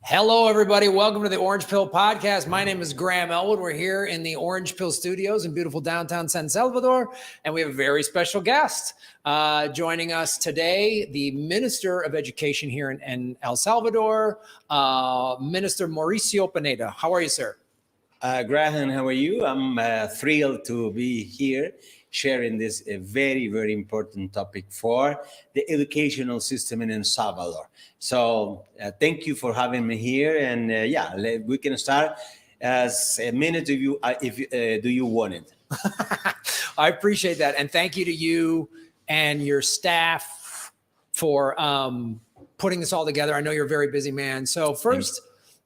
Hello, everybody. Welcome to the Orange Pill Podcast. My name is Graham Elwood. We're here in the Orange Pill Studios in beautiful downtown San Salvador, and we have a very special guest joining us today, the Minister of Education here in El Salvador, Minister Mauricio Pineda. How are you, sir? Graham, how are you? I'm thrilled to be here sharing this very, very important topic for the educational system in El Salvador. So thank you for having me here. And we can start as a minute if do you want it? I appreciate that. And thank you to you and your staff for putting this all together. I know you're a very busy man. So first,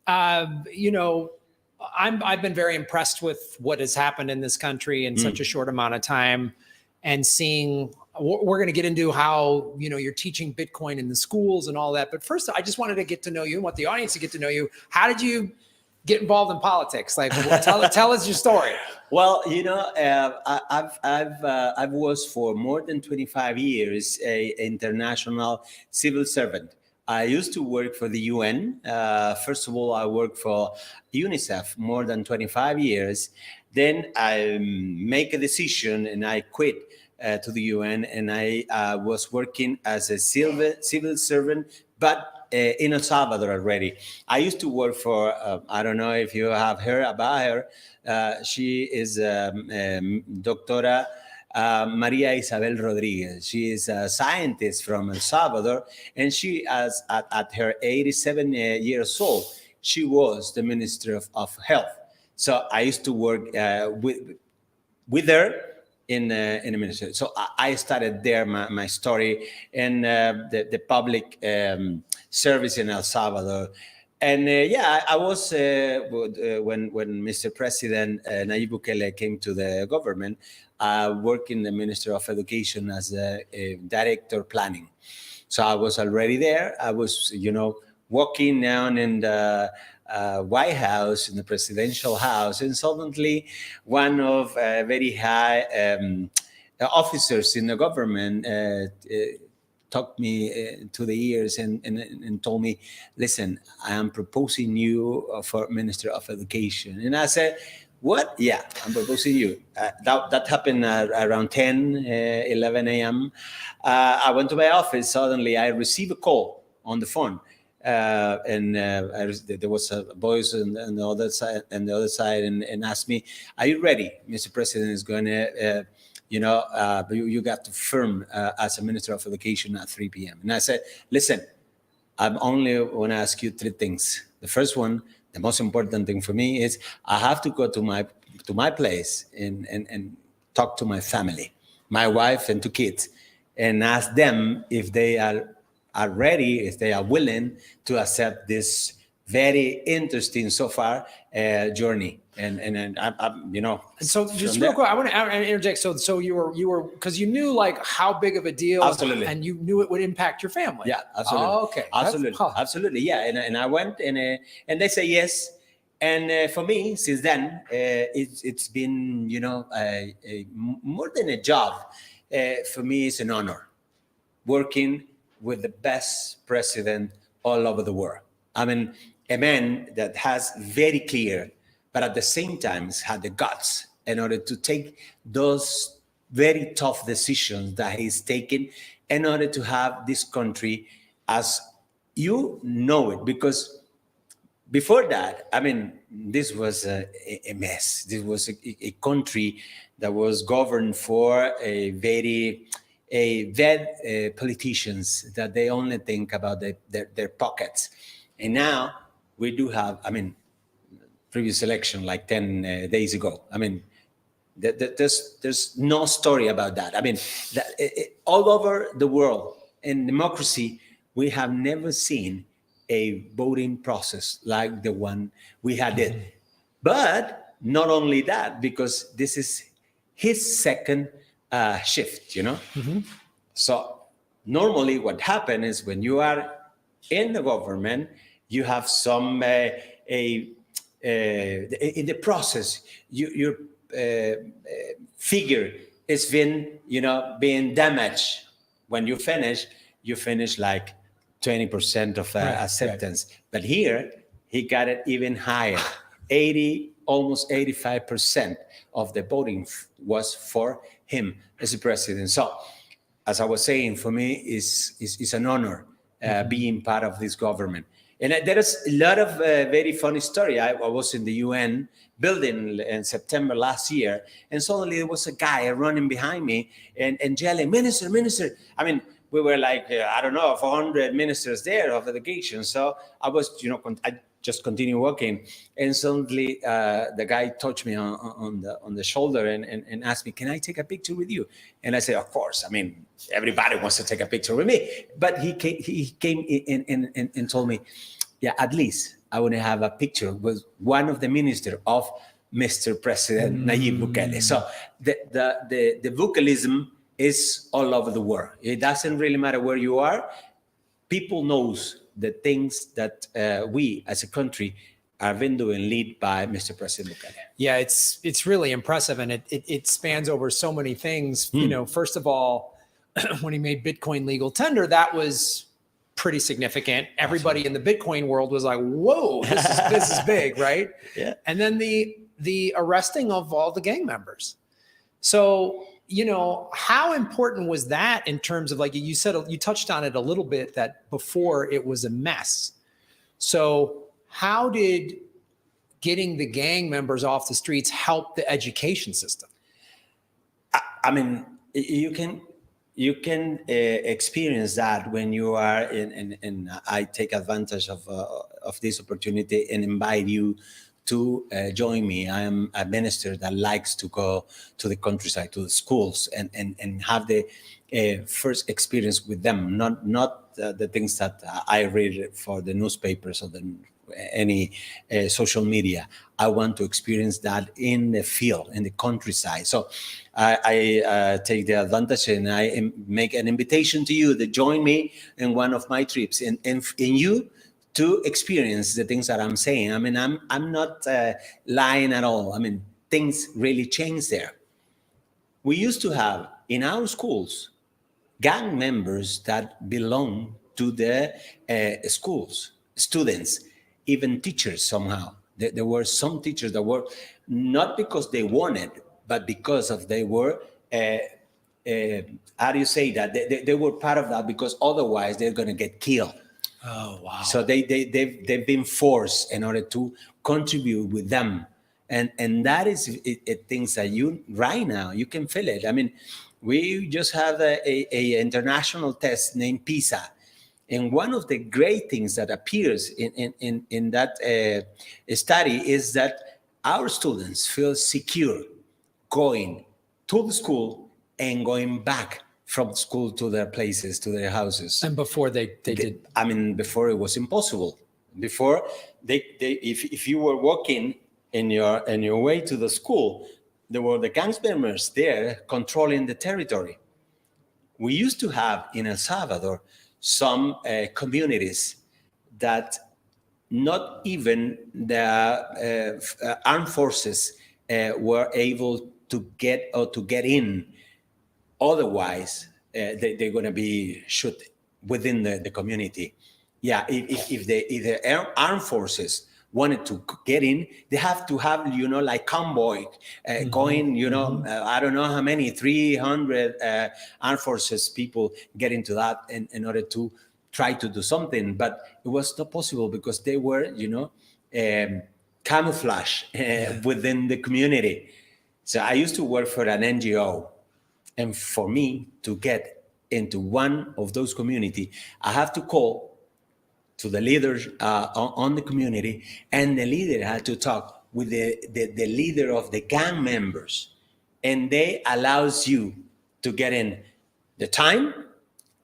I've been very impressed with what has happened in this country in such a short amount of time, and seeing, we're going to get into how, you're teaching Bitcoin in the schools and all that. But first, I just wanted to get to know you and want the audience to get to know you. How did you get involved in politics? Like, tell us your story. Well, I've was for more than 25 years an international civil servant. I used to work for the UN. First of all, I worked for UNICEF more than 25 years. Then I make a decision and I quit to the UN, and I was working as a civil servant, but in El Salvador already. I used to work for, I don't know if you have heard about her. She is Doctora Maria Isabel Rodriguez. She is a scientist from El Salvador, and she, at her 87 years old, she was the Minister of Health. So I used to work with her in the ministry. So I started there my story in the public service in El Salvador. And I was, when Mr. President Nayib Bukele came to the government, I worked in the Ministry of Education as a director planning. So I was already there. I was, walking down in the White House, in the presidential house, and suddenly one of very high officers in the government talked me to the ears and told me, listen, I am proposing you for Minister of Education. And I said, what? Yeah, I'm proposing you. That happened around 10, 11 a.m. I went to my office. Suddenly, I received a call on the phone. There was a voice on the other side, and asked me, are you ready? Mr. President is going to, you got to firm as a Minister of Education at 3 p.m. And I said, listen, I'm only want to ask you three things. The first one, the most important thing for me, is I have to go to my place and talk to my family, my wife and two kids, and ask them if they are ready, if they are willing to accept this very interesting so far journey. And I'm. And so just real quick, I want to interject. So you were because you knew like how big of a deal, absolutely, and you knew it would impact your family. Yeah, absolutely. Oh, okay, absolutely. Yeah, and I went and they say yes. And for me, since then, it's been more than a job. For me, it's an honor working with the best president all over the world. I mean, a man that has very clear, but at the same time had the guts in order to take those very tough decisions that he's taken in order to have this country as you know it. Because before that, I mean, this was a mess. This was a country that was governed for politicians that they only think about their pockets. And now we do have, I mean, previous election like 10 days ago. I mean, there's no story about that. I mean, all over the world in democracy, we have never seen a voting process like the one we had it. But not only that, because this is his second shift, So normally what happens is when you are in the government, you have some in the process, your figure is being damaged. When you finish like 20% of acceptance. Right. But here he got it even higher. 80, almost 85% of the voting was for him as a president. So, as I was saying, for me, is an honor being part of this government. And there is a lot of very funny story. I was in the UN building in September last year, and suddenly there was a guy running behind me and yelling, "Minister, minister!" I mean, we were like, I don't know, 400 ministers there of the delegation. So I was, I just continue walking, and suddenly the guy touched me on the shoulder and asked me, "Can I take a picture with you?" And I said, "Of course. I mean, everybody wants to take a picture with me." But he came and told me, "Yeah, at least I want to have a picture with one of the ministers of Mr. President Nayib Bukele." So the vocalism is all over the world. It doesn't really matter where you are. People knows the things that we as a country have been doing, led by Mr. President Bukele. Yeah, it's really impressive, and it spans over so many things. First of all, when he made Bitcoin legal tender, that was pretty significant. Everybody in the Bitcoin world was like, "Whoa, this is big," right? Yeah. And then the arresting of all the gang members. So, how important was that in terms of, like you said, you touched on it a little bit, that before it was a mess. So how did getting the gang members off the streets help the education system? I mean, you can experience that when you are in I take advantage of this opportunity and invite you to join me. I am a minister that likes to go to the countryside, to the schools, and have the first experience with them, not the things that I read for the newspapers or any social media. I want to experience that in the field, in the countryside. So I take the advantage, and I make an invitation to you to join me in one of my trips, and you to experience the things that I'm saying. I mean, I'm not lying at all. I mean, things really change there. We used to have in our schools gang members that belong to the schools, students, even teachers somehow. There were some teachers that were not because they wanted, but because of they were, how do you say that? They were part of that because otherwise they're going to get killed. Oh, wow. So they've been forced in order to contribute with them. And that is things that you right now you can feel it. I mean, we just have a international test named PISA, and one of the great things that appears in that study is that our students feel secure going to the school and going back from school to their places, to their houses. And before they did. I mean, before it was impossible. Before if you were walking in your way to the school, there were the gang members there controlling the territory. We used to have in El Salvador some communities that not even the armed forces were able to get in. Otherwise, they're going to be shot within the community. Yeah, if the armed forces wanted to get in, they have to have, like convoy going, I don't know how many, 300 armed forces people get into that in order to try to do something. But it was not possible because they were, camouflage within the community. So I used to work for an NGO. And for me to get into one of those communities, I have to call to the leaders on the community, and the leader had to talk with the leader of the gang members, and they allows you to get in the time,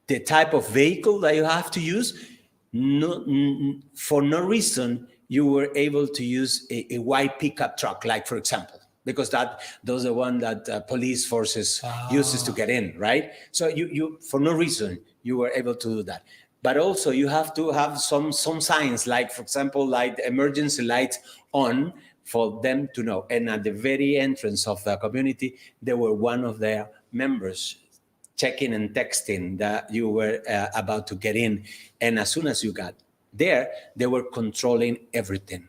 the type of vehicle that you have to use. For no reason you were able to use a white pickup truck, like for example, because those are the one that police forces uses to get in, right? So you for no reason you were able to do that. But also you have to have some signs, like for example, like the emergency lights on for them to know. And at the very entrance of the community, there were one of their members checking and texting that you were about to get in. And as soon as you got there, they were controlling everything.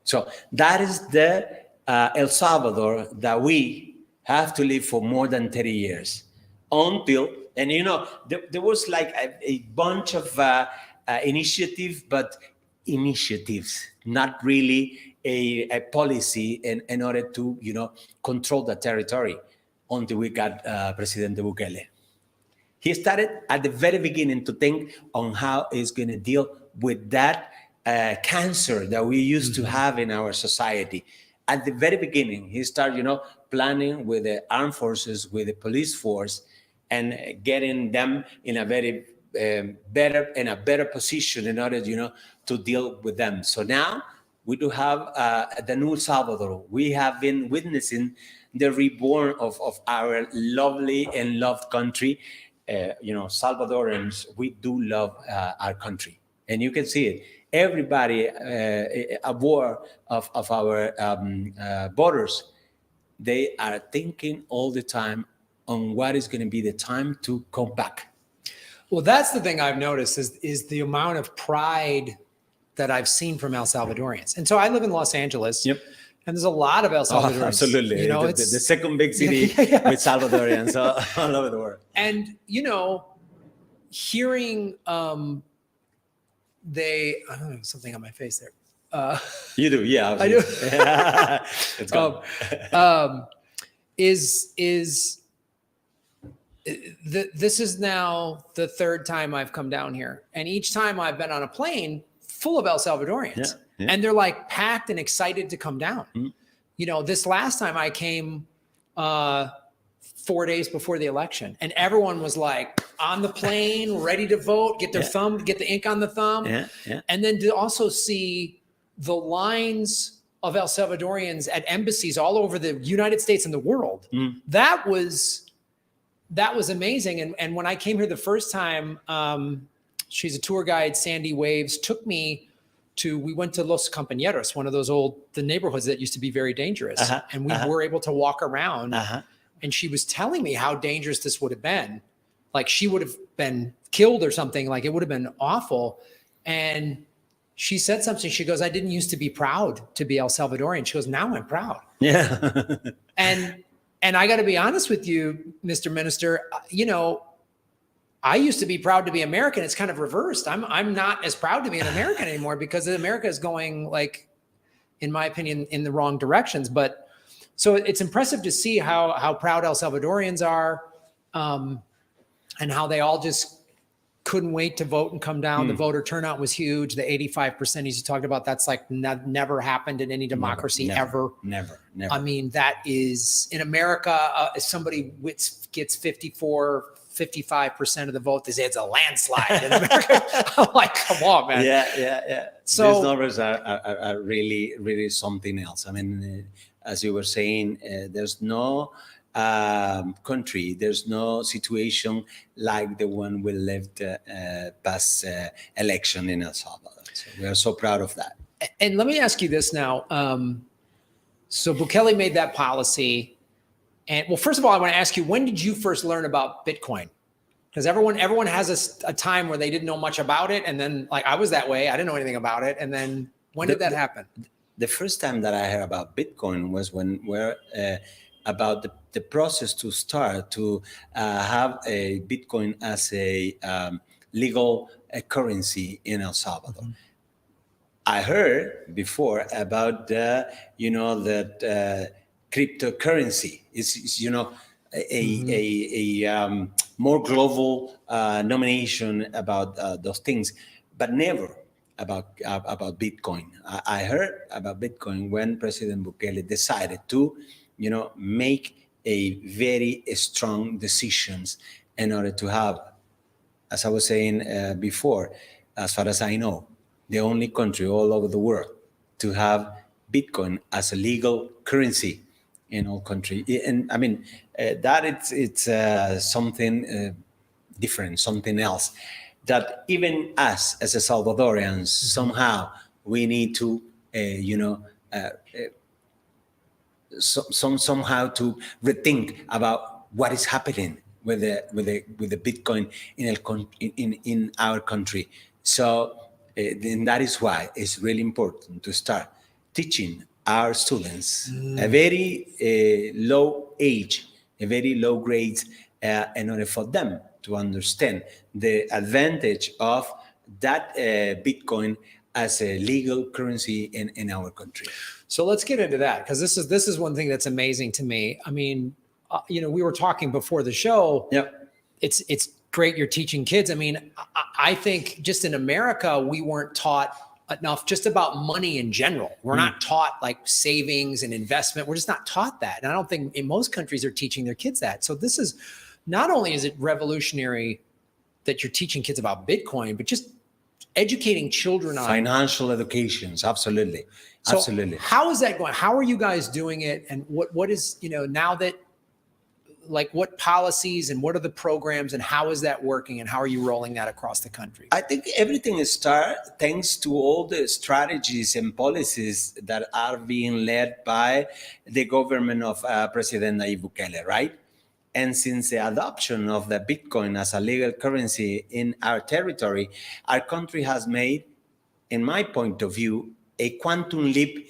So that is the El Salvador that we have to live for more than 30 years until, and there was like a bunch of initiatives, but initiatives, not really a policy in order to, control the territory until we got President Bukele. He started at the very beginning to think on how he's going to deal with that cancer that we used to have in our society. At the very beginning, he started, planning with the armed forces, with the police force, and getting them in a very better position in order, to deal with them. So now we do have the new Salvador. We have been witnessing the reborn of our lovely and loved country. Salvadorans, we do love our country, and you can see it. Everybody aboard of our borders, they are thinking all the time on what is going to be the time to come back. Well, that's the thing I've noticed is the amount of pride that I've seen from El Salvadorians. And so I live in Los Angeles. Yep. And there's a lot of El Salvadorians. Absolutely. The second big city with Salvadorians all over the world. And, hearing I don't know, something on my face there. You do, yeah. I do. It's gone. This is now the third time I've come down here. And each time I've been on a plane full of El Salvadorians. Yeah. And they're like packed and excited to come down. Mm-hmm. This last time I came 4 days before the election, and everyone was like on the plane, ready to vote, get their thumb, get the ink on the thumb. Yeah. And then to also see the lines of El Salvadorians at embassies all over the United States and the world. That was amazing. And when I came here the first time, she's a tour guide, Sandy Waves, took me we went to Los Compañeros, one of those the neighborhoods that used to be very dangerous. And we were able to walk around. And she was telling me how dangerous this would have been. Like she would have been killed or something. Like it would have been awful. And she said something. She goes, I didn't used to be proud to be El Salvadorian. She goes, now I'm proud. Yeah. And I got to be honest with you, Mr. Minister, I used to be proud to be American. It's kind of reversed. I'm not as proud to be an American anymore because America is going, like, in my opinion, in the wrong directions. But so it's impressive to see how proud El Salvadorians are, and how they all just couldn't wait to vote and come down. The voter turnout was huge. The 85% as you talked about, that's like never happened in any democracy ever. Never. I mean, that is in America, if somebody gets 55% of the vote, they say it's a landslide in America. I'm like, come on, man. Yeah. So these numbers are really, really something else. I mean, as you were saying, there's no country, there's no situation like the one we lived past election in El Salvador. So we are so proud of that. And let me ask you this now. So Bukele made that policy. And well, first of all, I want to ask you, when did you first learn about Bitcoin? Because everyone has a time where they didn't know much about it. And then like I was that way. I didn't know anything about it. And then when did that happen? The first time that I heard about Bitcoin was when we're about the process to start to have a Bitcoin as a legal currency in El Salvador. Mm-hmm. I heard before about that cryptocurrency is a more global nomination about those things, but never about Bitcoin. I heard about Bitcoin when President Bukele decided to, make a very strong decisions in order to have, as I was saying before, as far as I know, the only country all over the world to have Bitcoin as a legal currency in all country. And I mean, that it's something different, something else that even us as a Salvadorians, somehow we need to, somehow to rethink about what is happening with the Bitcoin in our country. So And that is why it's really important to start teaching our students a very low age, a very low grade, in order for them to understand the advantage of that Bitcoin as a legal currency in our country. So let's get into that, because this is one thing that's amazing to me. I mean, we were talking before the show. Yep. It's great you're teaching kids. I mean, I think just in America, we weren't taught enough just about money in general. We're not taught like savings and investment. We're just not taught that. And I don't think in most countries are teaching their kids that. So this is, not only is it revolutionary that you're teaching kids about Bitcoin, but just educating children on Financial educations, absolutely. So Absolutely. how is that going? How are you guys doing it? And what is, now that, like, what policies and what are the programs and how is that working and how are you rolling that across the country? I think everything starts thanks to all the strategies and policies that are being led by the government of President Nayib Bukele, right? And since the adoption of the Bitcoin as a legal currency in our territory, our country has made, in my point of view, a quantum leap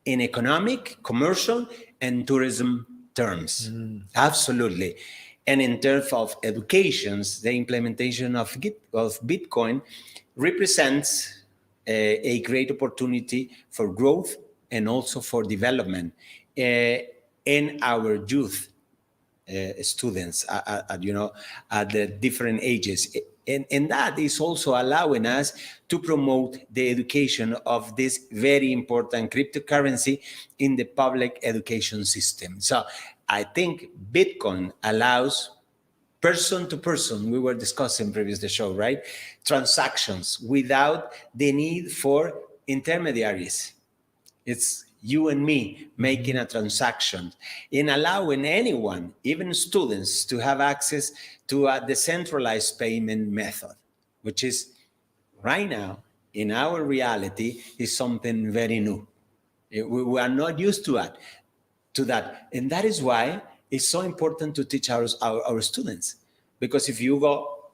in economic, commercial, and tourism terms. Absolutely. And in terms of educations, the implementation of Bitcoin represents a great opportunity for growth and also for development in our youth students at the different ages. And that is also allowing us to promote the education of this very important cryptocurrency in the public education system. So I think Bitcoin allows person to person, we were discussing previous the show, right? Transactions without the need for intermediaries. It's you and me making a transaction, in allowing anyone, even students, to have access to a decentralized payment method, which is right now in our reality is something very new. We are not used to that. And that is why it's so important to teach our students. Because if you go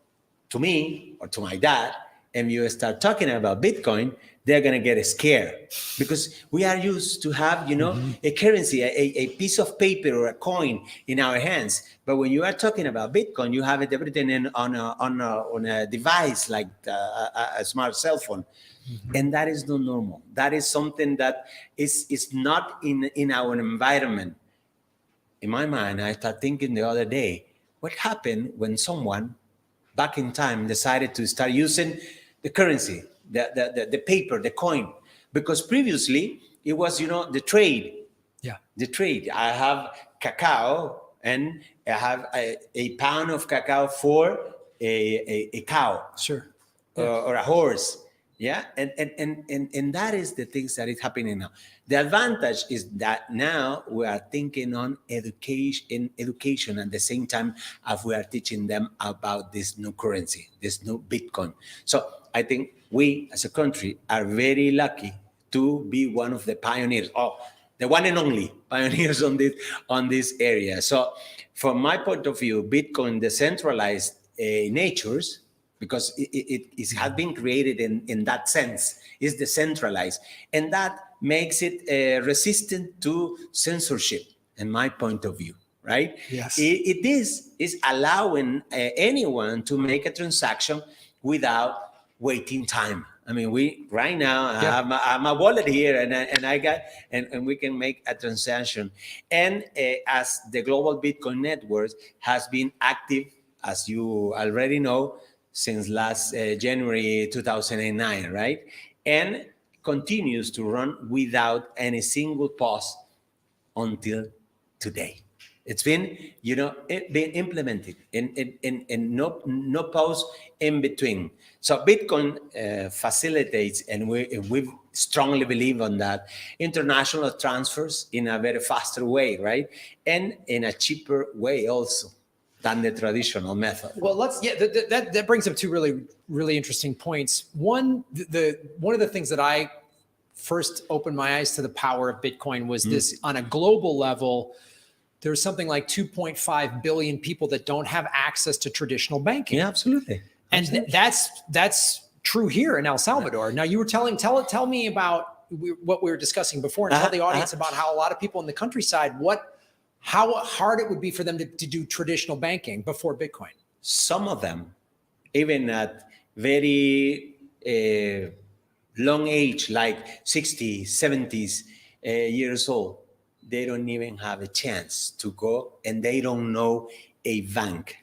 to me or to my dad and you start talking about Bitcoin, they're going to get scared because we are used to have, a currency, a piece of paper or a coin in our hands. But when you are talking about Bitcoin, you have it everything on a device like a smart cell phone. And that is not normal. That is something that is not in our environment. In my mind, I started thinking the other day, what happened when someone back in time decided to start using the currency, the paper, the coin? Because previously it was, the trade. Yeah. The trade. I have cacao and I have a pound of cacao for a cow. Sure. Or a horse. Yeah, and that is the things that is happening now. The advantage is that now we are thinking on education at the same time as we are teaching them about this new currency, this new Bitcoin. So I think we as a country are very lucky to be one of the pioneers, the one and only pioneers on this area. So from my point of view, Bitcoin decentralized natures, because it has been created in that sense, is decentralized. And that makes it resistant to censorship, in my point of view, right? Yes. It is allowing anyone to make a transaction without waiting time. I mean, we right now I have my wallet here, and I got and we can make a transaction. And as the global Bitcoin network has been active, as you already know, since last January 2009, right? And continues to run without any single pause until today. It's been, been implemented and no pause in between. So Bitcoin facilitates, and we strongly believe on that, international transfers in a very faster way, right? And in a cheaper way also than the traditional method. Well, that brings up two really, really interesting points. One of the things that I first opened my eyes to the power of Bitcoin was this: on a global level, there's something like 2.5 billion people that don't have access to traditional banking. Yeah, absolutely. And that's true here in El Salvador. Now, you were tell me about what we were discussing before, and tell the audience about how a lot of people in the countryside, how hard it would be for them to do traditional banking before Bitcoin. Some of them, even at very long age, like 60s, 70s years old, they don't even have a chance to go, and they don't know a bank.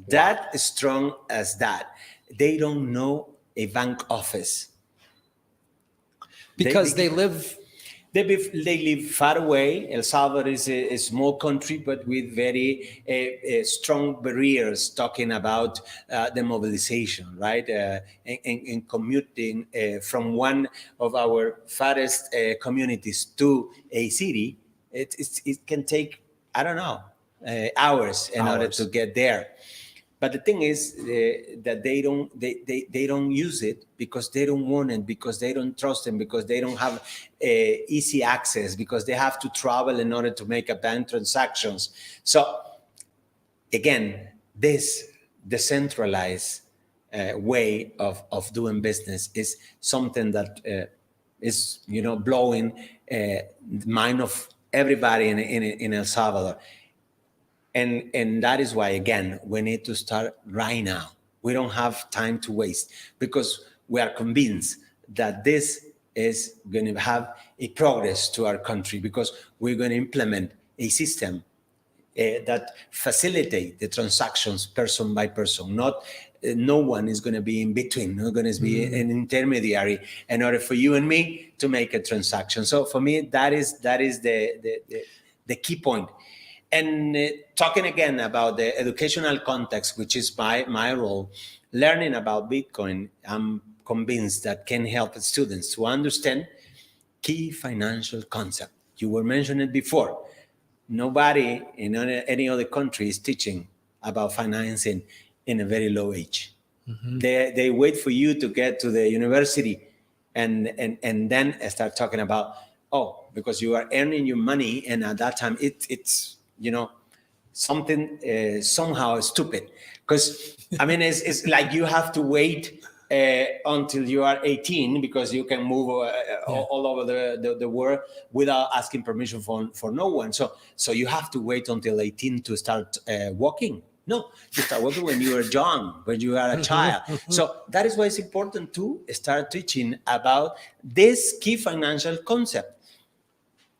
That strong as that. They don't know a bank office. Because they live far away. El Salvador is a small country, but with very strong barriers talking about the mobilization, right? And commuting from one of our farthest communities to a city, it can take, I don't know, hours in order to get there. But the thing is that they don't use it because they don't want it, because they don't trust them, because they don't have easy access, because they have to travel in order to make a bank transactions. So again, this decentralized way of doing business is something that is blowing the mind of everybody in El Salvador. And that is why, again, we need to start right now. We don't have time to waste, because we are convinced that this is going to have a progress to our country, because we're going to implement a system that facilitate the transactions person by person. No one is going to be in between. Not going to be an intermediary in order for you and me to make a transaction. So for me, that is the key point. And talking again about the educational context, which is my role, learning about Bitcoin, I'm convinced that can help students to understand key financial concept. You were mentioning it before. Nobody in any other country is teaching about financing in a very low age. Mm-hmm. They wait for you to get to the university and then start talking about, because you are earning your money, and at that time it's something somehow stupid, because it's like you have to wait until you are 18, because you can move all over the world without asking permission for no one. So you have to wait until 18 to start walking. No, you start walking when you are young, when you are a child. So that is why it's important to start teaching about this key financial concept.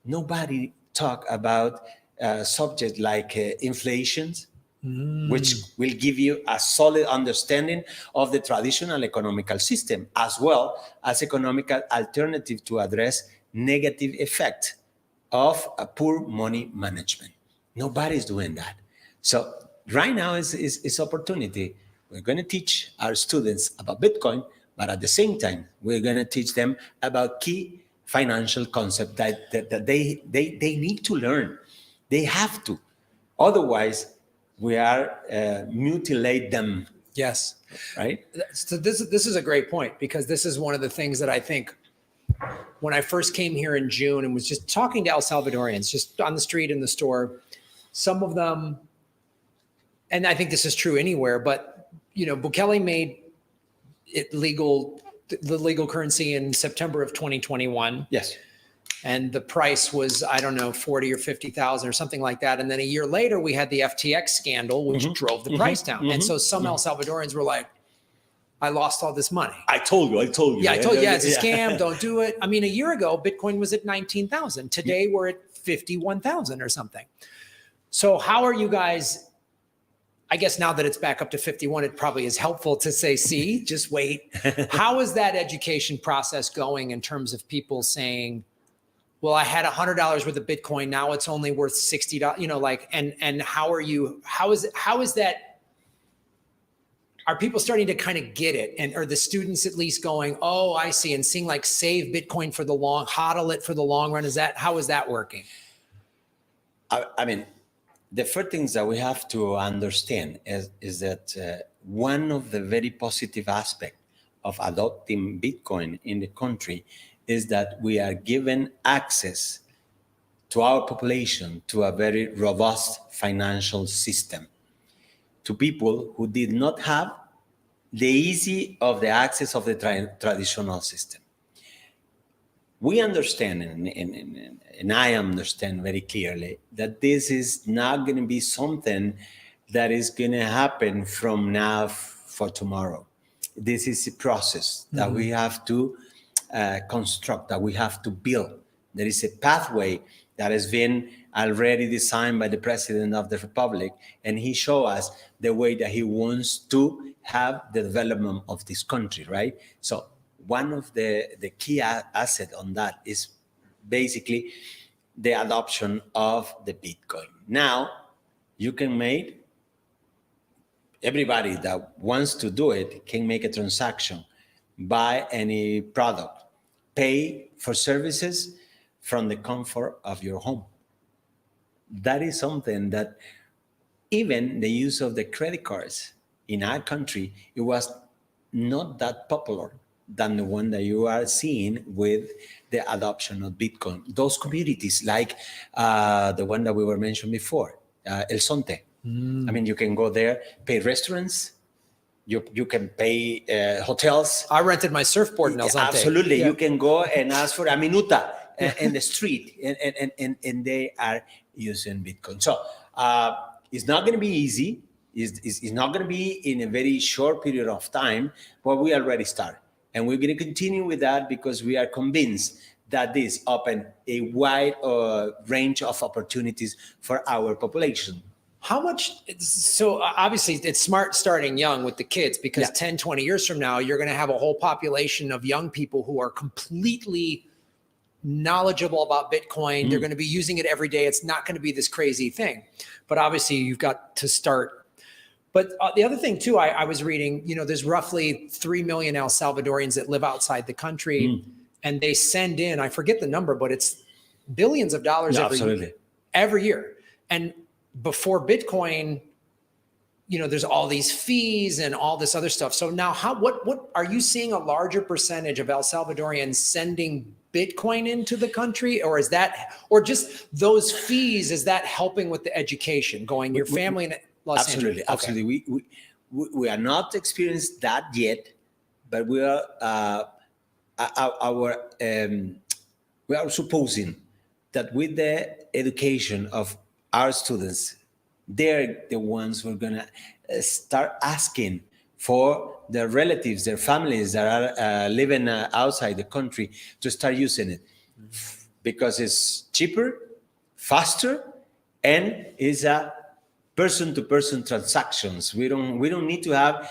Nobody talk about subjects like inflations, which will give you a solid understanding of the traditional economical system, as well as economical alternative to address negative effect of a poor money management. Nobody's doing that. So right now is opportunity. We're going to teach our students about Bitcoin, but at the same time, we're going to teach them about key financial concept that they need to learn. They have to. Otherwise, we are mutilate them. Yes. Right? So this is a great point, because this is one of the things that I think when I first came here in June and was just talking to El Salvadorians, just on the street, in the store, some of them, and I think this is true anywhere, but Bukele made it legal, the legal currency, in September of 2021. Yes. And the price was, I don't know, 40 or 50,000 or something like that. And then a year later, we had the FTX scandal, which drove the price down. And so some El Salvadorians were like, I lost all this money. I told you. Yeah, I told you, it's a scam. Don't do it. A year ago, Bitcoin was at 19,000. Today, we're at 51,000 or something. So how are you guys? I guess now that it's back up to 51, it probably is helpful to say, see, just wait. How is that education process going in terms of people saying, well, I had $100 worth of Bitcoin, now it's only worth $60, and how is that? Are people starting to kind of get it? And are the students at least going, oh, I see, and seeing like save Bitcoin for the long, hodl it for the long run? How is that working? The first things that we have to understand is that one of the very positive aspects of adopting Bitcoin in the country is that we are given access to our population to a very robust financial system, to people who did not have the easy of the access of the traditional system. We understand, and I understand very clearly, that this is not going to be something that is going to happen from now for tomorrow. This is a process that we have to construct, that we have to build. There is a pathway that has been already designed by the President of the Republic, and he showed us the way that he wants to have the development of this country, right? So one of the key asset on that is basically the adoption of the Bitcoin. Now, you can make, everybody that wants to do it can make a transaction, buy any product, pay for services from the comfort of your home. That is something that even the use of the credit cards in our country, it was not that popular than the one that you are seeing with the adoption of Bitcoin. Those communities like the one that we were mentioned before, El Sonte. I mean, you can go there, pay restaurants, you can pay hotels. I rented my surfboard in El Zonte. Absolutely. Yeah. You can go and ask for a minuta in the street, and they are using Bitcoin. So it's not going to be easy. It's not going to be in a very short period of time, but we already started. And we're going to continue with that because we are convinced that this opens a wide range of opportunities for our population. How much, so obviously it's smart starting young with the kids because 10, 20 years from now, you're going to have a whole population of young people who are completely knowledgeable about Bitcoin. They're going to be using it every day. It's not going to be this crazy thing, but obviously you've got to start. But the other thing too, I was reading, you know, there's roughly 3 million El Salvadorians that live outside the country and they send in, I forget the number, but it's billions of dollars every year. And before Bitcoin, you know, there's all these fees and all this other stuff. So now what are you seeing a larger percentage of El Salvadorians sending Bitcoin into the country, or is that, or just those fees, is that helping with the education going, your family in Los Angeles? Absolutely. We are not experienced that yet, but we are, we are supposing that with the education of our students, they're the ones who are going to start asking for their relatives, their families that are living outside the country to start using it because it's cheaper, faster, and is a person-to-person transactions. We don't need to have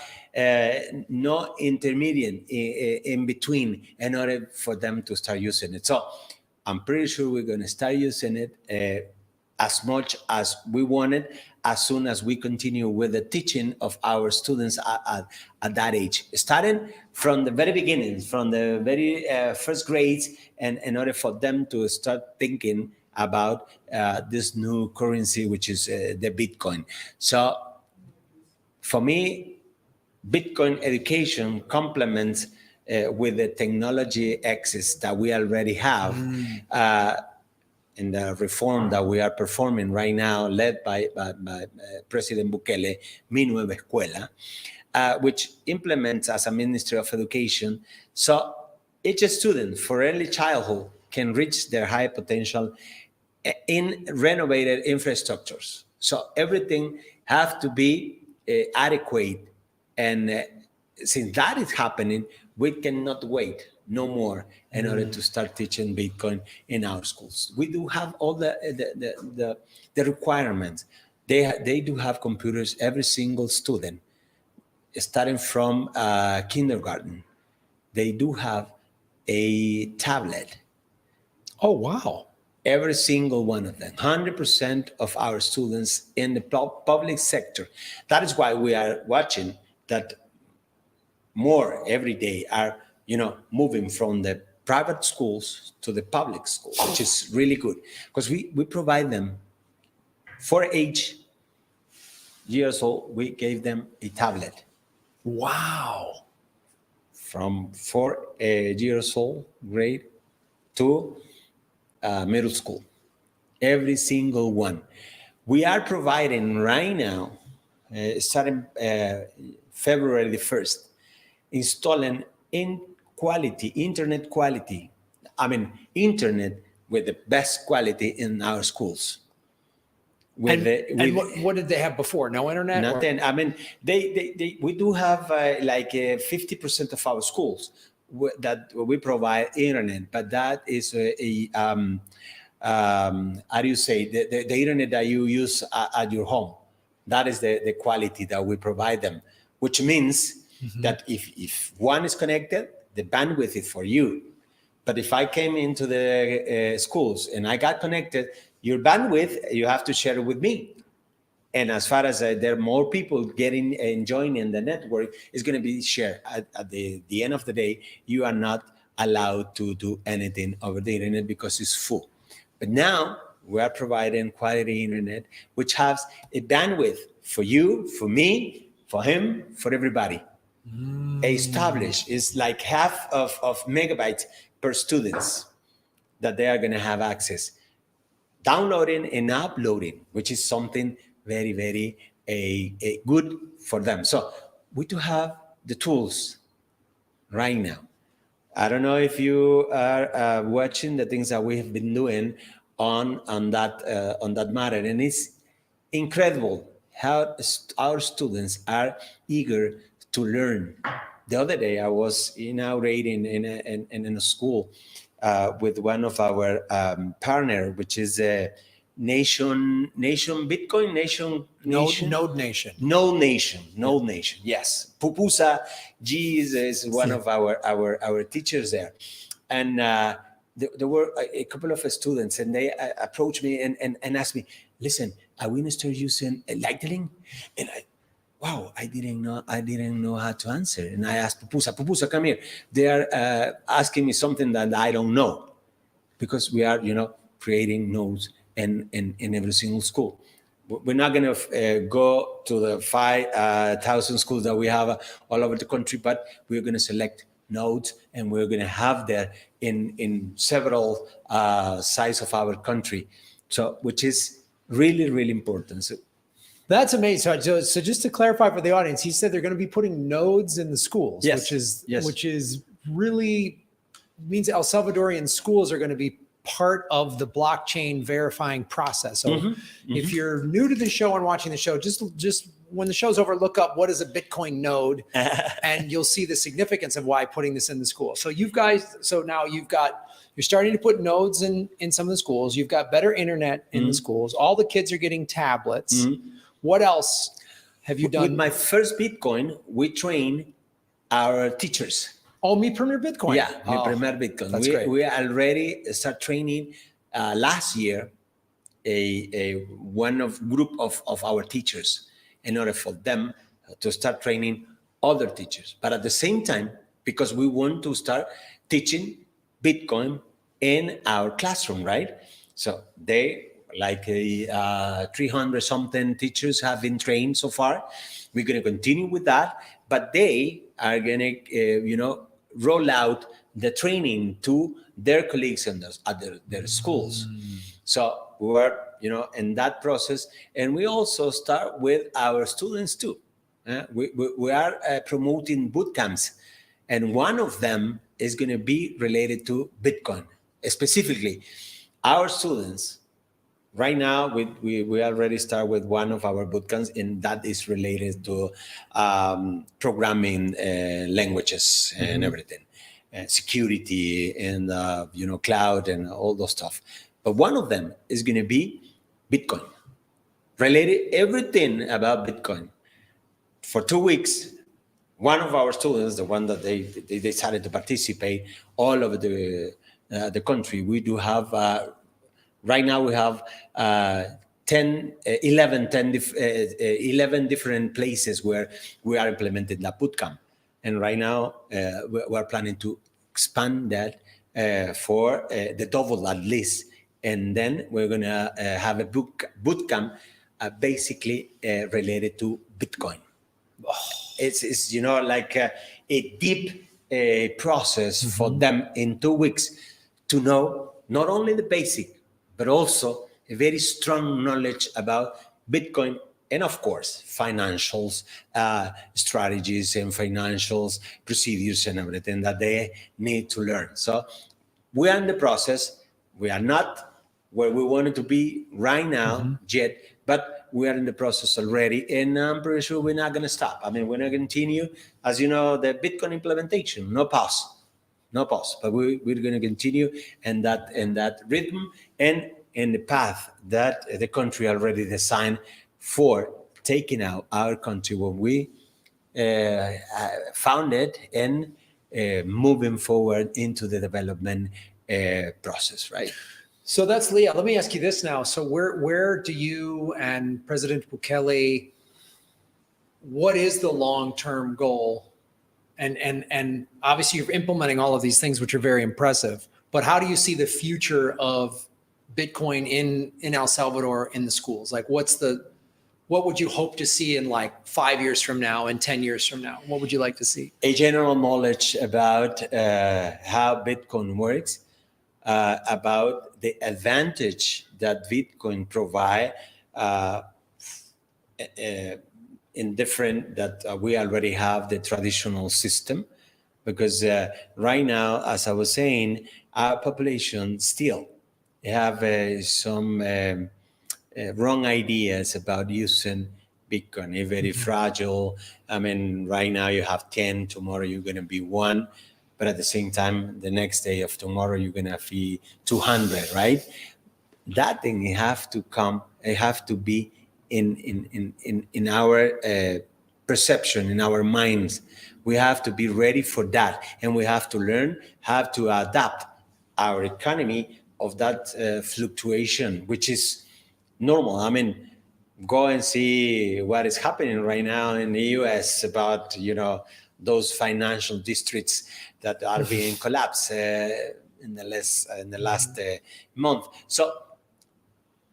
no intermediate in between in order for them to start using it. So I'm pretty sure we're going to start using it as much as we want it, as soon as we continue with the teaching of our students at that age, starting from the very beginning, from the very first grades, and in order for them to start thinking about this new currency, which is the Bitcoin. So for me, Bitcoin education complements with the technology access that we already have. In the reform that we are performing right now, led by President Bukele, Mi Nueva Escuela, which implements as a Ministry of Education. So each student for early childhood can reach their high potential in renovated infrastructures. So everything have to be adequate. And since that is happening, we cannot wait no more in order to start teaching Bitcoin in our schools. We do have all the requirements. They do have computers, every single student, starting from kindergarten. They do have a tablet. Oh, wow. Every single one of them, 100% of our students in the public sector. That is why we are watching that more every day are, you know, moving from the private schools to the public schools, which is really good because we provide them for age years old. We gave them a tablet. Wow. From 4 years old grade to middle school, every single one. We are providing right now, starting February the 1st, installing internet quality. I mean, internet with the best quality in our schools. And what did they have before? No internet? Nothing. I mean, we do have 50% of our schools that we provide internet, but that is how do you say, the internet that you use at your home. That is the quality that we provide them, which means that if one is connected, the bandwidth is for you. But if I came into the schools and I got connected, your bandwidth, you have to share it with me. And as far as there are more people getting and joining the network, it's going to be shared. At the end of the day, you are not allowed to do anything over the internet because it's full. But now we are providing quality internet, which has a bandwidth for you, for me, for him, for everybody. Established is like half of megabytes per students that they are going to have access. Downloading and uploading, which is something very, very good for them. So we do have the tools right now. I don't know if you are watching the things that we have been doing on that matter, and it's incredible how our students are eager to learn. The other day, I was inaugurating in a school with one of our partner, which is Nation Bitcoin Nation. Node Nation. Yes, Pupusa G is one of our teachers there, and there were a couple of students, and they approached me and asked me, "Listen, are we going to start using Lightning?" And I didn't know how to answer. And I asked Pupusa, come here. They are asking me something that I don't know, because we are, creating nodes in every single school. We're not going to go to the 5,000 schools that we have all over the country, but we're going to select nodes, and we're going to have that in several sides of our country. So, which is really, really important. So, that's amazing. So just to clarify for the audience, he said they're going to be putting nodes in the schools, yes, which is really means El Salvadorian schools are going to be part of the blockchain verifying process. So if you're new to the show and watching the show, just when the show's over, look up what is a Bitcoin node, and you'll see the significance of why putting this in the school. So now you're starting to put nodes in some of the schools. You've got better internet in the schools. All the kids are getting tablets. What else have you done? With my first Bitcoin, we train our teachers. Oh, Mi Primer Bitcoin. Yeah, Mi Primer Bitcoin. That's great. We already start training last year one group of our teachers in order for them to start training other teachers. But at the same time, because we want to start teaching Bitcoin in our classroom, right? So they, 300 something teachers have been trained so far. We're going to continue with that, but they are going to, roll out the training to their colleagues at their schools. So we're, in that process, and we also start with our students too. We are promoting boot camps, and one of them is going to be related to Bitcoin. Specifically, our students, right now, we already start with one of our bootcamps, and that is related to programming languages and everything, security and cloud and all those stuff. But one of them is going to be Bitcoin, related everything about Bitcoin. For 2 weeks, one of our students, the one that they decided to participate all over the country, we do have. Right now, we have 11 different places where we are implementing that bootcamp. And right now, we're planning to expand that for the double at least. And then we're going to have a bootcamp basically related to Bitcoin. It's like a deep process for them in 2 weeks to know not only the basic, but also a very strong knowledge about Bitcoin and of course, financials, strategies and financials, procedures and everything that they need to learn. So we are in the process. We are not where we wanted to be right now yet, but we are in the process already. And I'm pretty sure we're not going to stop. I mean, we're going to continue, as you know, the Bitcoin implementation, no pause, but we're going to continue in that rhythm and in the path that the country already designed for taking out our country when we founded and moving forward into the development process, right? So that's Leah. Let me ask you this now. So where do you and President Bukele, what is the long-term goal? And obviously you're implementing all of these things, which are very impressive, but how do you see the future of Bitcoin in El Salvador in the schools? Like what would you hope to see in like 5 years from now and 10 years from now? What would you like to see? A general knowledge about how Bitcoin works, about the advantage that Bitcoin provide in different that we already have the traditional system, because right now, as I was saying, our population still have some wrong ideas about using Bitcoin. It's very fragile. I mean, right now you have 10, tomorrow you're going to be 1. But at the same time, the next day of tomorrow, you're going to be 200, right? That thing, it have to be in our perception, in our minds. We have to be ready for that. And we have to learn how to adapt our economy of that fluctuation, which is normal. I mean, go and see what is happening right now in the US about, those financial districts that are being collapsed in the last month. So,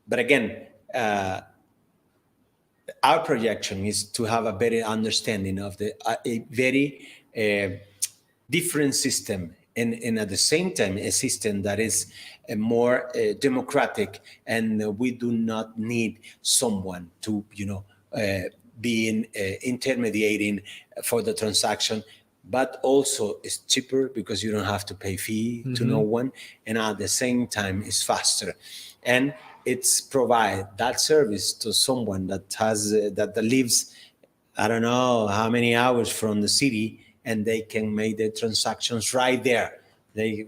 but again, our projection is to have a better understanding of a very different system, and at the same time a system that is more democratic, and we do not need someone to be intermediating for the transaction, but also it's cheaper because you don't have to pay fee to no one, and at the same time it's faster, and it's provide that service to someone that has that lives, I don't know how many hours from the city, and they can make the transactions right there. They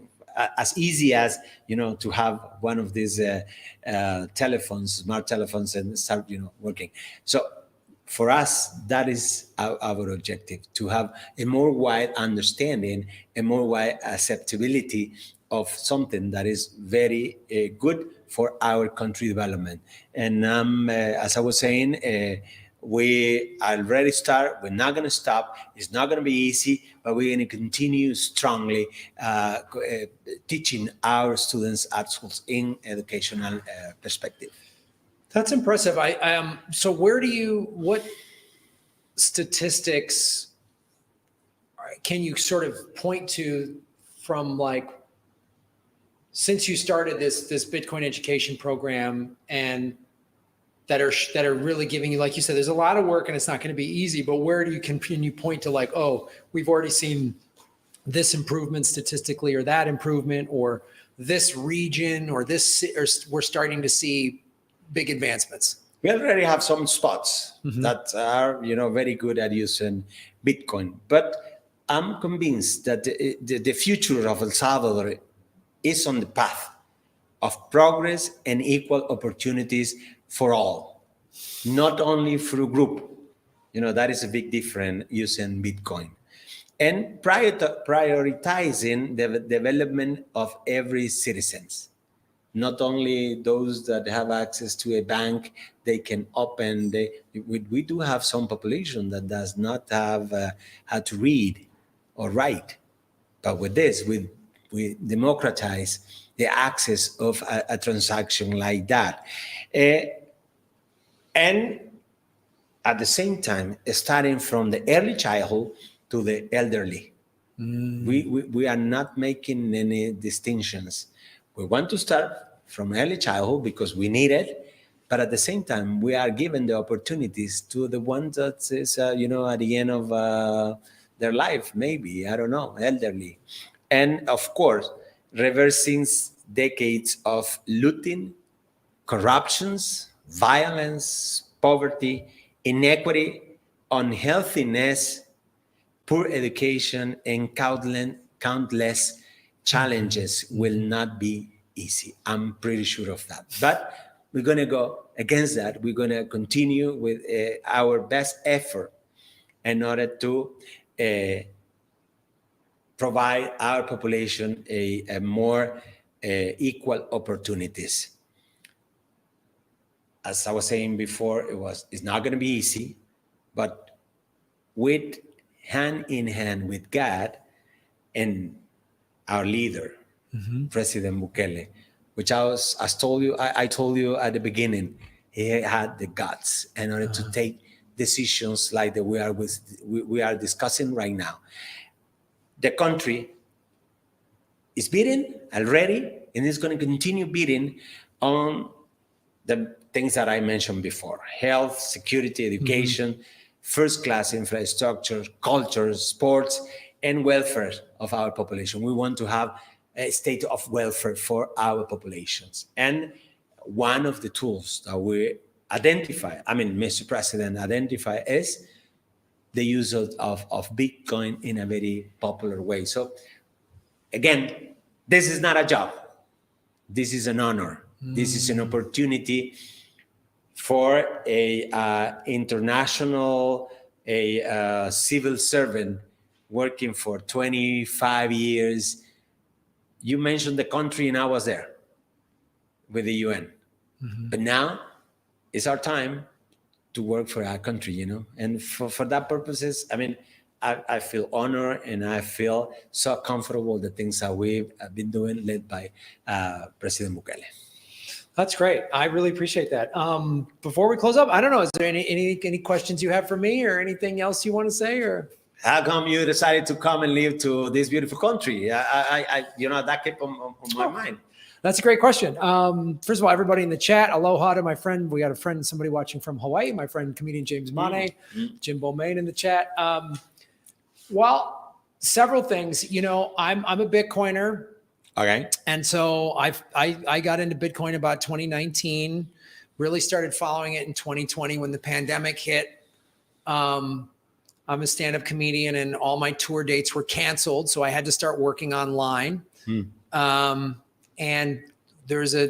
as easy as to have one of these telephones, smart telephones, and start working. So for us, that is our objective, to have a more wide understanding, a more wide acceptability of something that is very good for our country development. And as I was saying, we already start. We're not going to stop. It's not going to be easy, but we're going to continue strongly teaching our students at schools in educational perspective. That's impressive. So what statistics can you sort of point to from, like, since you started this Bitcoin education program, and that are really giving you, like you said, there's a lot of work and it's not going to be easy, but where can you point to, like, oh, we've already seen this improvement statistically, or that improvement, or this region, or this, or we're starting to see big advancements? We already have some spots that are, very good at using Bitcoin, but I'm convinced that the future of El Salvador is on the path of progress and equal opportunities for all, not only for a group. That is a big difference using Bitcoin. And prioritizing the development of every citizens. Not only those that have access to a bank, they can open. We do have some population that does not have how to read or write, but with this, we democratize the access of a transaction like that, and at the same time, starting from the early childhood to the elderly, we are not making any distinctions. We want to start from early childhood because we need it, But at the same time, we are giving the opportunities to the ones that is, at the end of their life, maybe, I don't know, elderly. And of course, reversing decades of looting, corruptions, violence, poverty, inequity, unhealthiness, poor education, and countless challenges will not be easy. I'm pretty sure of that. But we're going to go against that. We're going to continue with our best effort in order to provide our population a more equal opportunities. As I was saying before, it's not going to be easy, but with hand in hand with God and our leader, President Bukele, which I told you at the beginning, he had the guts in order to take decisions like that we are discussing right now. The country is beating already, and it's going to continue beating on the things that I mentioned before: health, security, education, first-class infrastructure, culture, sports, and welfare of our population. We want to have a state of welfare for our populations. And one of the tools that we Mr. President identify is the use of Bitcoin in a very popular way. So again, this is not a job. This is an honor. This is an opportunity for a international, civil servant working for 25 years. You mentioned the country, and I was there with the UN. But now it's our time to work for our country, And for that purposes, I feel honored, and I feel so comfortable the things that we've been doing, led by President Bukele. That's great. I really appreciate that. Before we close up, I don't know, is there any questions you have for me or anything else you want to say? Or how come you decided to come and live to this beautiful country? That kept on my mind. That's a great question. First of all, everybody in the chat, aloha to my friend. We got a friend, somebody watching from Hawaii, my friend, comedian James Mane, Jimbo Main in the chat. Well, several things. I'm a Bitcoiner. Okay. And so I got into Bitcoin about 2019, really started following it in 2020 when the pandemic hit. I'm a stand-up comedian, and all my tour dates were canceled, so I had to start working online. And there's a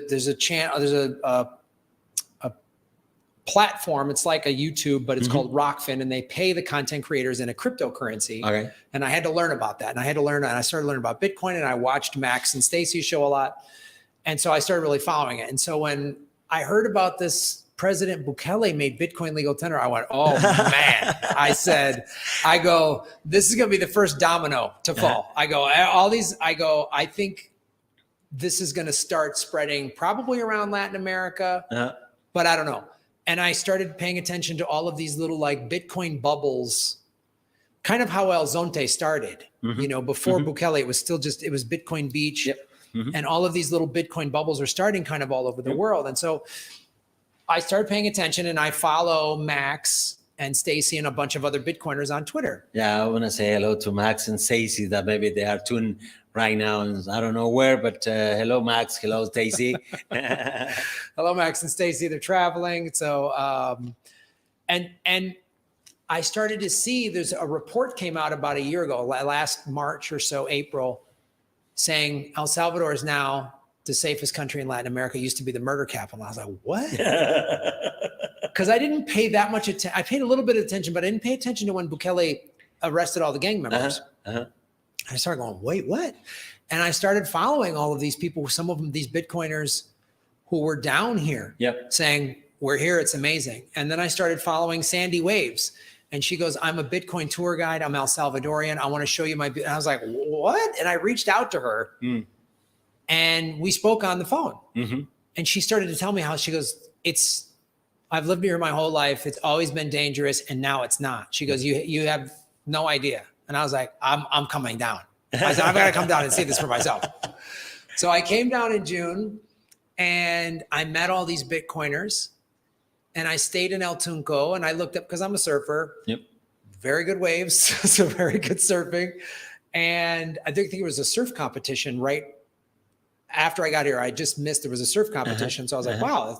platform. It's like a YouTube, but it's called Rockfin, and they pay the content creators in a cryptocurrency. Okay. And I had to learn about that. And I started learning about Bitcoin, and I watched Max and Stacy's show a lot. And so I started really following it. And so when I heard about this, President Bukele made Bitcoin legal tender, I went, oh man. I go, this is going to be the first domino to fall. I think this is going to start spreading probably around Latin America, but I don't know. And I started paying attention to all of these little like Bitcoin bubbles, kind of how El Zonte started. Before Bukele, it was Bitcoin Beach. Yep. And all of these little Bitcoin bubbles are starting kind of all over the world. And so I started paying attention, and I follow Max and Stacy and a bunch of other Bitcoiners on Twitter. Yeah, I want to say hello to Max and Stacy, that maybe they are tuned right now, and I don't know where, but hello, Max. Hello, Stacy. Hello, Max and Stacy. They're traveling. So, and I started to see there's a report came out about a year ago, last March or so, April, saying El Salvador is now the safest country in Latin America. It used to be the murder capital. I was like, what? Because I didn't pay that much attention. I paid a little bit of attention, but I didn't pay attention to when Bukele arrested all the gang members. I started going, wait, what? And I started following all of these people, some of them, these Bitcoiners who were down here saying, we're here, it's amazing. And then I started following Sandy Waves. And she goes, I'm a Bitcoin tour guide. I'm El Salvadorian. I want to show you my, and I was like, what? And I reached out to her and we spoke on the phone. And she started to tell me how, she goes, I've lived here my whole life. It's always been dangerous. And now it's not. She goes, you have no idea. And I was like, I'm coming down. I said, I've got to come down and see this for myself. So I came down in June and I met all these Bitcoiners. and I stayed in El Tunco, and I looked up because I'm a surfer. Yep. Very good waves, so very good surfing. And I think it was a surf competition right after I got here. I just missed, there was a surf competition. So I was like, wow,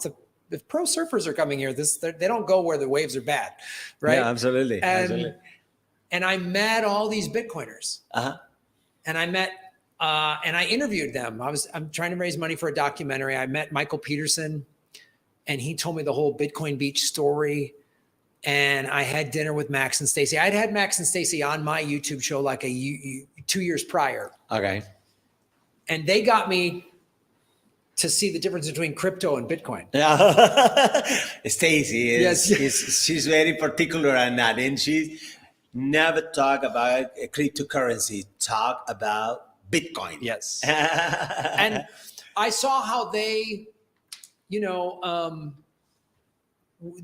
if pro surfers are coming here, they don't go where the waves are bad, right? Yeah, absolutely. And I met all these Bitcoiners. And I met, and I interviewed them. I'm trying to raise money for a documentary. I met Michael Peterson, and he told me the whole Bitcoin Beach story. And I had dinner with Max and Stacy. I'd had Max and Stacy on my YouTube show like 2 years prior. Okay. And they got me to see the difference between crypto and Bitcoin. Yeah. Stacy she's very particular on that, and she never talk about cryptocurrency. Talk about Bitcoin. Yes. And I saw how they,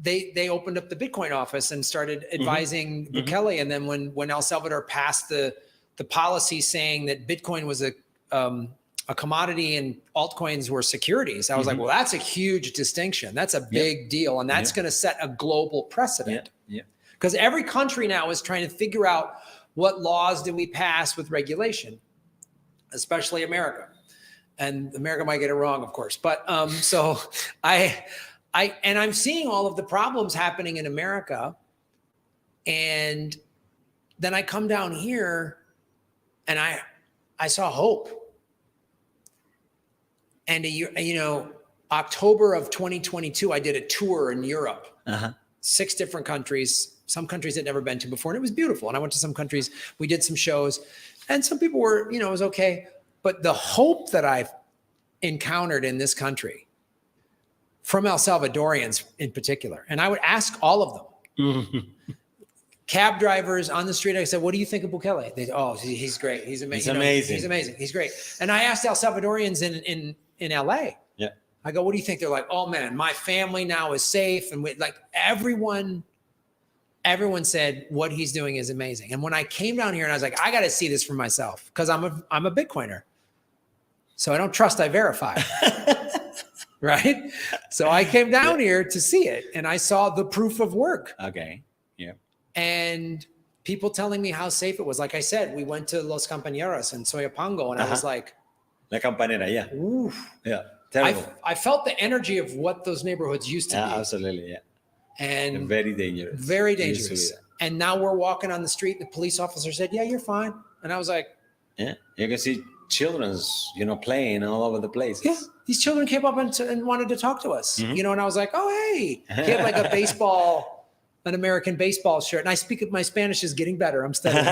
they opened up the Bitcoin office and started advising Bukele. And then when El Salvador passed the policy saying that Bitcoin was a commodity and altcoins were securities, I was like, well, that's a huge distinction. That's a big deal. And that's going to set a global precedent. Because every country now is trying to figure out what laws do we pass with regulation, especially America. And America might get it wrong, of course. But so I'm seeing all of the problems happening in America. And then I come down here and I saw hope. And October of 2022, I did a tour in Europe, 6 different countries, some countries I'd never been to before. And it was beautiful. And I went to some countries, we did some shows, and some people were, it was okay. But the hope that I've encountered in this country, from El Salvadorians in particular, and I would ask all of them, cab drivers on the street, I said, what do you think of Bukele? They said, oh, he's great. He's amazing. He's amazing. He's amazing. He's great. And I asked El Salvadorians in LA. Yeah. I go, what do you think? They're like, oh man, my family now is safe. And everyone said what he's doing is amazing. And when I came down here and I was like, I got to see this for myself because I'm a Bitcoiner. So I don't trust, I verify. Right? So I came down here to see it and I saw the proof of work. Okay. Yeah. And people telling me how safe it was. Like I said, we went to Los Compañeros and Soyapango and I was like, La Campanera, yeah. Oof. Yeah. Terrible. I felt the energy of what those neighborhoods used to be. Absolutely, yeah. And very dangerous. Very dangerous. And now we're walking on the street. The police officer said, yeah, you're fine. And I was like, yeah, you can see children's, playing all over the place. Yeah, these children came up and wanted to talk to us, and I was like, oh, hey, he had like an American baseball shirt. And I speak, my Spanish is getting better. I'm studying.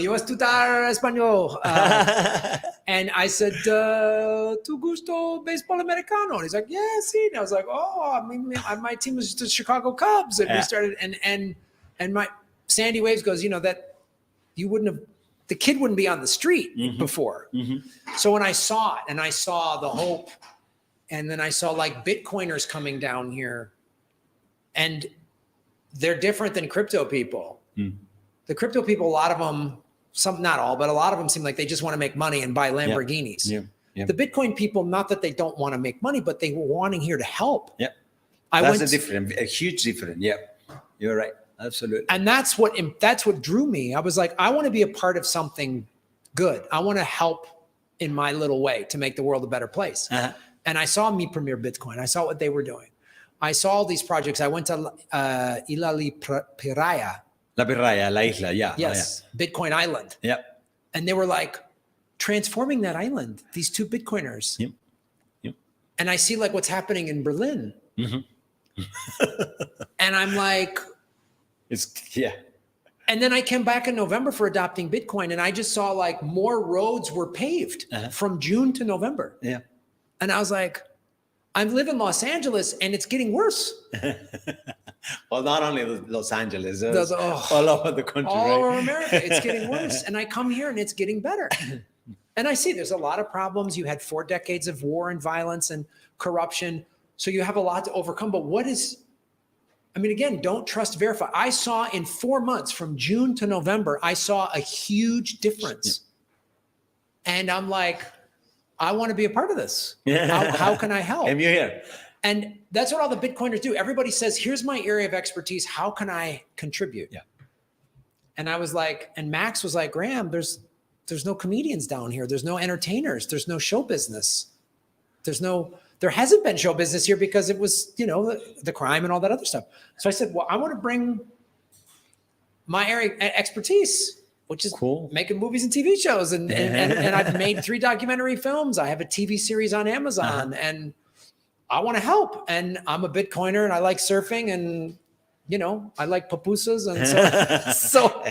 Yo estudiar español. And I said, tu gusto baseball americano? And he's like, yeah, see. And I was like, oh, my team was the Chicago Cubs. And we started, and my Sandy Waves goes, that you wouldn't have, the kid wouldn't be on the street before. So when I saw it and I saw the hope, and then I saw like Bitcoiners coming down here, and they're different than crypto people. The crypto people, a lot of them, some, not all, but a lot of them seem like they just want to make money and buy Lamborghinis. Yeah. The Bitcoin people, not that they don't want to make money, but they were wanting here to help. Yeah. That's a huge difference. Yeah. You're right. Absolutely. And that's what drew me. I was like, I want to be a part of something good. I want to help in my little way to make the world a better place. And I saw Mi Premier Bitcoin. I saw what they were doing. I saw all these projects. I went to Isla Piraya. La Piraya, la isla, yeah. Yes, Bitcoin Island. Yep. And they were like transforming that island, these 2 Bitcoiners. Yep. And I see like what's happening in Berlin. And I'm like, And then I came back in November for adopting Bitcoin, and I just saw like more roads were paved from June to November. Yeah. And I was like, I live in Los Angeles and it's getting worse. Well, not only Los Angeles, all over the country, all over America, it's getting worse. And I come here and it's getting better. And I see there's a lot of problems. You had 4 decades of war and violence and corruption. So you have a lot to overcome. But again, don't trust, verify. I saw in 4 months from June to November, I saw a huge difference. And I'm like, I want to be a part of this. How can I help? And you're here. And that's what all the Bitcoiners do. Everybody says, here's my area of expertise. How can I contribute? Yeah. And I was like, and Max was like, Graham, there's no comedians down here. There's no entertainers. There's no show business. There hasn't been show business here because it was, the crime and all that other stuff. So I said, well, I want to bring my area expertise, which is cool, making movies and TV shows. And I've made 3 documentary films. I have a TV series on Amazon and I want to help. And I'm a Bitcoiner and I like surfing and, I like pupusas. And so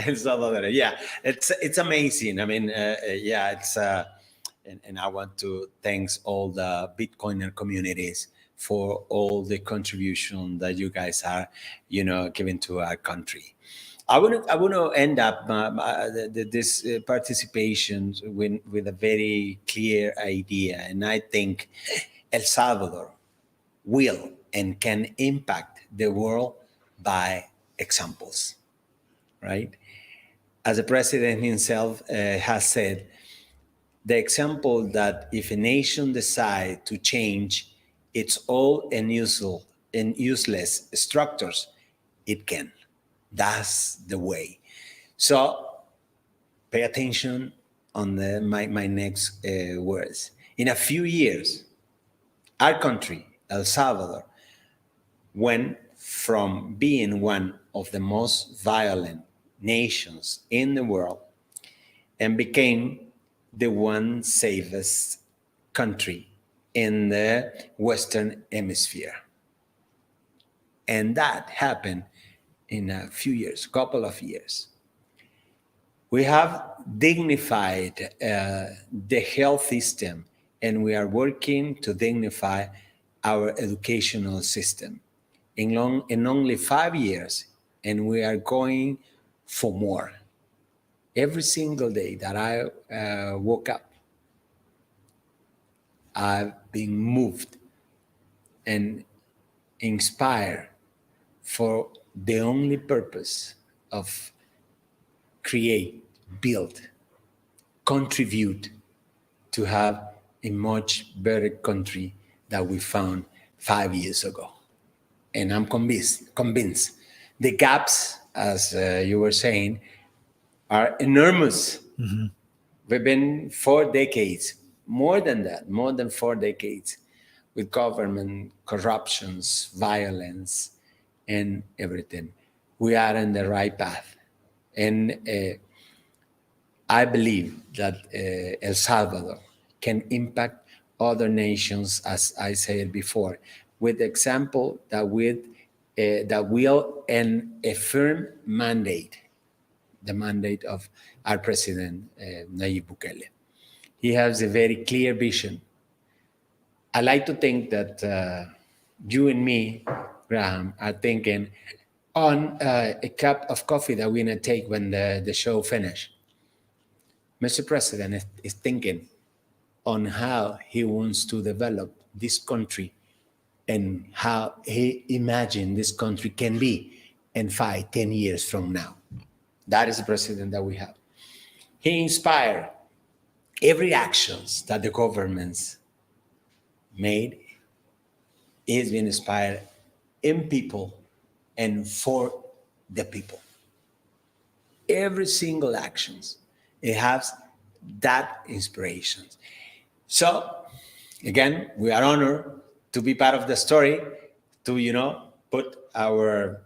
yeah, it's amazing. I mean, and I want to thank all the Bitcoiner communities for all the contribution that you guys are, giving to our country. I want to end up this participation with a very clear idea, and I think El Salvador will and can impact the world by examples, right? As the president himself has said, the example that if a nation decides to change its old and useless structures, it can. That's the way. So pay attention on my next words. In a few years, our country, El Salvador, went from being one of the most violent nations in the world and became the one safest country in the Western Hemisphere. And that happened in a few years, couple of years. We have dignified the health system, and we are working to dignify our educational system in only 5 years, and we are going for more. Every single day that I woke up, I've been moved and inspired for the only purpose of create, build, contribute to have a much better country that we found 5 years ago. And I'm convinced the gaps, as you were saying, are enormous. Mm-hmm. We've been 4 decades, more than 4 decades, with government corruptions, violence, and everything. We are on the right path. And I believe that El Salvador can impact other nations, as I said before, with example that will and a firm mandate, the mandate of our president, Nayib Bukele. He has a very clear vision. I like to think that you and me, Graham, are thinking on a cup of coffee that we're going to take when the show finishes. Mr. President is thinking on how he wants to develop this country and how he imagines this country can be in 5-10 years from now. That is the president that we have. He inspired every actions that the governments made. He's been inspired in people and for the people. Every single actions, it has that inspiration. So, again, we are honored to be part of the story, to, put our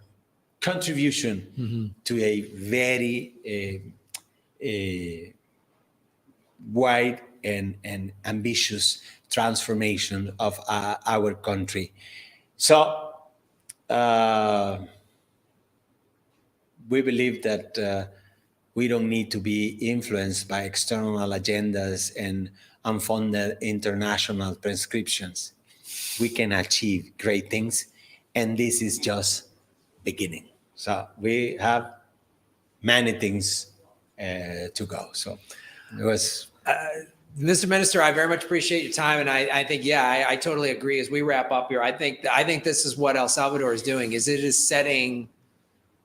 contribution to a very wide and ambitious transformation of our country. So, we believe that we don't need to be influenced by external agendas and unfunded international prescriptions. We can achieve great things, and this is just beginning. So we have many things to go. So it was... Mr. Minister, I very much appreciate your time. And I think, I totally agree. As we wrap up here, I think this is what El Salvador is doing, is it is setting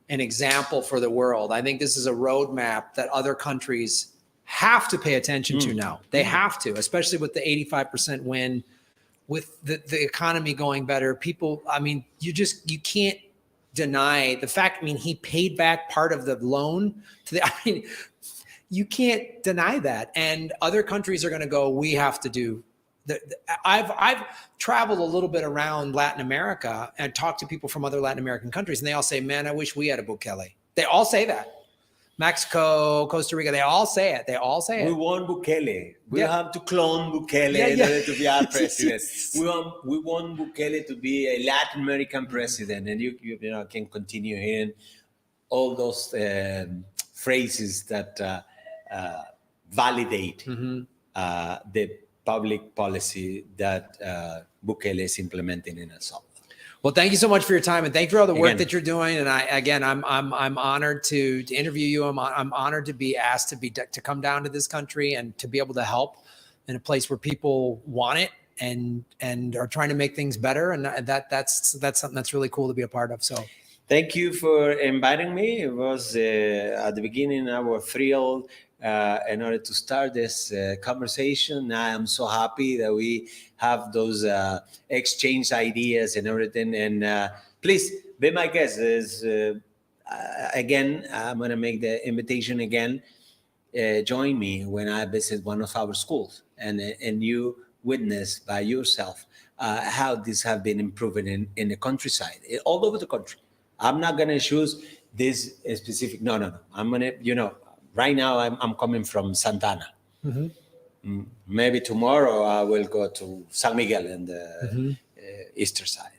an example for the world. I think this is a roadmap that other countries have to pay attention to now. They have to, especially with the 85% win with the economy going better, people, I mean, you can't deny the fact. I mean, he paid back part of the loan to the, I mean, you can't deny that. And other countries are going to go, we have to do I've traveled a little bit around Latin America and talked to people from other Latin American countries, and they all say, man, I wish we had a Bukele. They all say that. Mexico, Costa Rica, they all say it. They all say it. We want Bukele. We Yeah. have to clone Bukele in order to be our president. We want Bukele to be a Latin American president, and you can continue hearing all those phrases that validate the public policy that Bukele is implementing in El Salvador. Well, thank you so much for your time, and thank you for all the work that you're doing. And I'm honored to interview you. I'm honored to be asked to come down to this country and to be able to help in a place where people want it and are trying to make things better. And that's something that's really cool to be a part of. So, thank you for inviting me. It was at the beginning I was thrilled in order to start this conversation. I am so happy that we have those exchange ideas and everything. And please be my guest. Again, I'm going to make the invitation again. Join me when I visit one of our schools, and you witness by yourself how this have been improving in the countryside, all over the country. I'm not going to choose this specific. No. I'm going to, right now I'm coming from Santana. Maybe tomorrow I will go to San Miguel in the eastern side.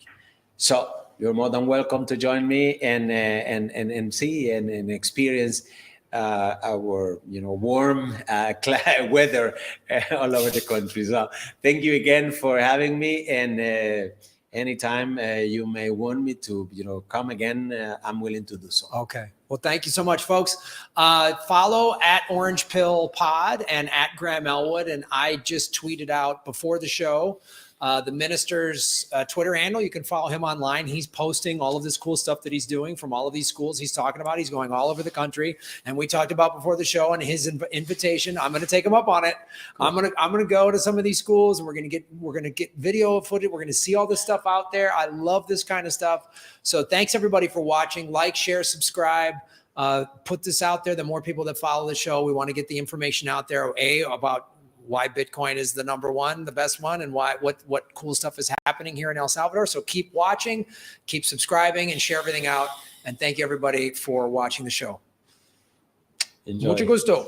So you're more than welcome to join me and see and experience our warm weather all over the country. So thank you again for having me, and anytime you may want me to come again, I'm willing to do so. Okay. Well, thank you so much, folks. Follow at Orange Pill Pod and at Graham Elwood. And I just tweeted out before the show the minister's Twitter handle. You can follow him online. He's posting all of this cool stuff that he's doing from all of these schools he's talking about. He's going all over the country. And we talked about before the show and his invitation. I'm going to take him up on it. Cool. I'm going to go to some of these schools, and we're going to get video footage. We're going to see all this stuff out there. I love this kind of stuff. So thanks everybody for watching. Like, share, subscribe. Put this out there. The more people that follow the show, we want to get the information out there. About why Bitcoin is the number one, the best one, and what cool stuff is happening here in El Salvador. So keep watching, keep subscribing, and share everything out. And thank you everybody for watching the show. Enjoy. Mucho gusto.